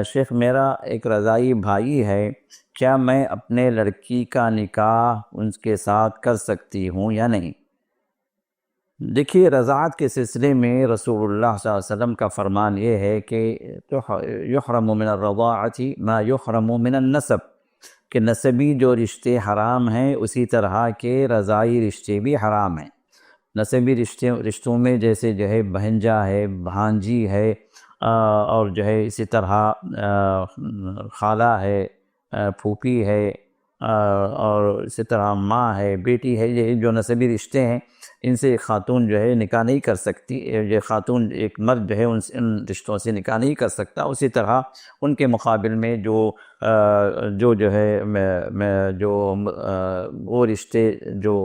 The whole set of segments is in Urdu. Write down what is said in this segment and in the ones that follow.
شیخ میرا ایک رضاعی بھائی ہے، کیا میں اپنے لڑکی کا نکاح ان کے ساتھ کر سکتی ہوں یا نہیں؟ دیکھیے، رضاعت کے سلسلے میں رسول اللہ صلی اللہ علیہ وسلم کا فرمان یہ ہے کہ یحرم من الرضاعۃ ما یحرم من النسب، کہ نسبی جو رشتے حرام ہیں اسی طرح کے رضاعی رشتے بھی حرام ہیں۔ نسبی رشتوں میں جیسے جو ہے بہنجا ہے، بھانجی ہے، اور جو ہے اسی طرح خالہ ہے، پھوپھی ہے، اور اسی طرح ماں ہے، بیٹی ہے، یہ جو نسبی رشتے ہیں ان سے ایک خاتون جو ہے نکاح نہیں کر سکتی۔ یہ خاتون، ایک مرد جو ہے ان رشتوں سے نکاح نہیں کر سکتا۔ اسی طرح ان کے مقابل میں جو ہے جو وہ رشتے جو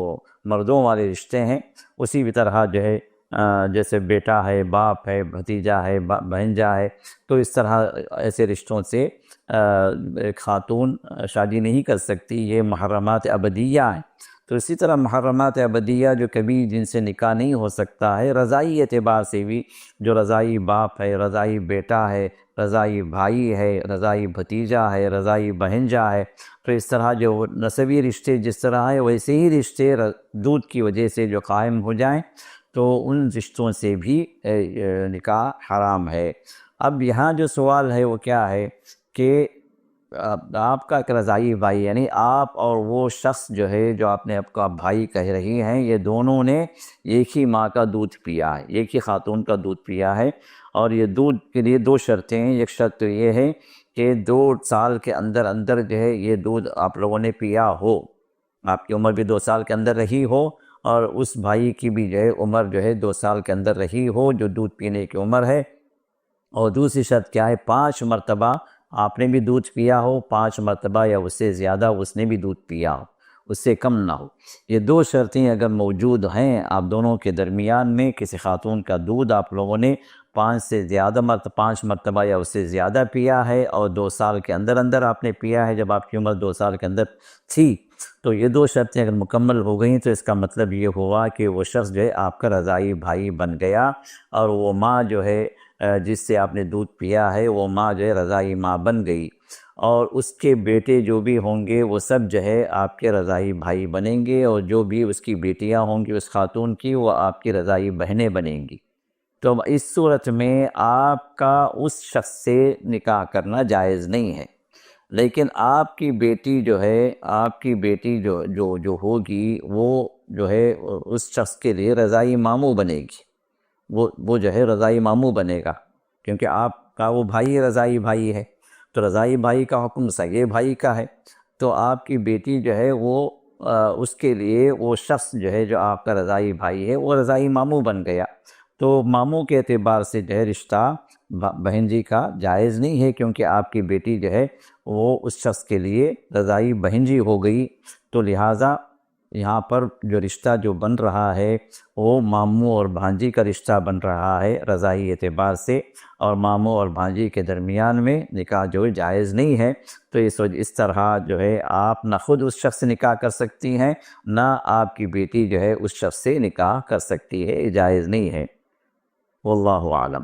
مردوں والے رشتے ہیں اسی بھی طرح جو ہے جیسے بیٹا ہے، باپ ہے، بھتیجا ہے، بہنجا ہے، تو اس طرح ایسے رشتوں سے ایک خاتون شادی نہیں کر سکتی۔ یہ محرمات ابدیہ ہیں۔ تو اسی طرح محرمات ابدیہ جو کبھی جن سے نکاح نہیں ہو سکتا ہے، رضاعی اعتبار سے بھی جو رضاعی باپ ہے، رضاعی بیٹا ہے، رضاعی بھائی ہے، رضاعی بھتیجا ہے، رضاعی بہنجا ہے، تو اس طرح جو نسبی رشتے جس طرح ہے ویسے ہی رشتے دودھ کی وجہ سے جو قائم ہو جائیں تو ان رشتوں سے بھی نکاح حرام ہے۔ اب یہاں جو سوال ہے وہ کیا ہے کہ آپ کا ایک رضاعی بھائی، یعنی آپ اور وہ شخص جو ہے جو آپ نے آپ کا بھائی کہہ رہی ہیں، یہ دونوں نے ایک ہی ماں کا دودھ پیا ہے، ایک ہی خاتون کا دودھ پیا ہے، اور یہ دودھ کے لیے دو شرطیں ہیں۔ ایک شرط تو یہ ہے کہ 2 سال کے اندر اندر جو ہے یہ دودھ آپ لوگوں نے پیا ہو، آپ کی عمر بھی 2 سال کے اندر رہی ہو، اور اس بھائی کی بھی جو ہے عمر جو ہے 2 سال کے اندر رہی ہو جو دودھ پینے کی عمر ہے۔ اور دوسری شرط کیا ہے؟ 5 مرتبہ آپ نے بھی دودھ پیا ہو، 5 مرتبہ یا اس سے زیادہ اس نے بھی دودھ پیا ہو، اس سے کم نہ ہو۔ یہ 2 شرطیں اگر موجود ہیں آپ دونوں کے درمیان میں، کسی خاتون کا دودھ آپ لوگوں نے 5 مرتبہ یا اس سے زیادہ پیا ہے، اور 2 سال کے اندر اندر آپ نے پیا ہے جب آپ کی عمر 2 سال کے اندر تھی، تو یہ 2 شرطیں اگر مکمل ہو گئیں تو اس کا مطلب یہ ہوا کہ وہ شخص جو ہے آپ کا رضاعی بھائی بن گیا، اور وہ ماں جو ہے جس سے آپ نے دودھ پیا ہے وہ ماں جو ہے رضاعی ماں بن گئی، اور اس کے بیٹے جو بھی ہوں گے وہ سب جو ہے آپ کے رضاعی بھائی بنیں گے، اور جو بھی اس کی بیٹیاں ہوں گی اس خاتون کی وہ آپ کی رضاعی بہنیں بنیں گی۔ تو اب اس صورت میں آپ کا اس شخص سے نکاح کرنا جائز نہیں ہے، لیکن آپ کی بیٹی جو ہے، آپ کی بیٹی جو ہوگی وہ جو ہے اس شخص کے لیے رضاعی ماموں بنے گی، وہ جو ہے رضاعی ماموں بنے گا، کیونکہ آپ کا وہ بھائی رضاعی بھائی ہے، تو رضاعی بھائی کا حکم سگے بھائی کا ہے، تو آپ کی بیٹی جو ہے وہ اس کے لیے وہ شخص جو ہے جو آپ کا رضاعی بھائی ہے وہ رضاعی ماموں بن گیا۔ تو ماموں کے اعتبار سے جو ہے رشتہ بہن جی کا جائز نہیں ہے، کیونکہ آپ کی بیٹی جو ہے وہ اس شخص کے لیے رضاعی بہن جی ہو گئی، تو لہٰذا یہاں پر جو رشتہ جو بن رہا ہے وہ ماموں اور بھانجی کا رشتہ بن رہا ہے رضاعی اعتبار سے، اور ماموں اور بھانجی کے درمیان میں نکاح جو جائز نہیں ہے۔ تو اس طرح جو ہے آپ نہ خود اس شخص سے نکاح کر سکتی ہیں، نہ آپ کی بیٹی جو ہے اس شخص سے نکاح کر سکتی ہے، جائز نہیں ہے۔ واللہ اعلم۔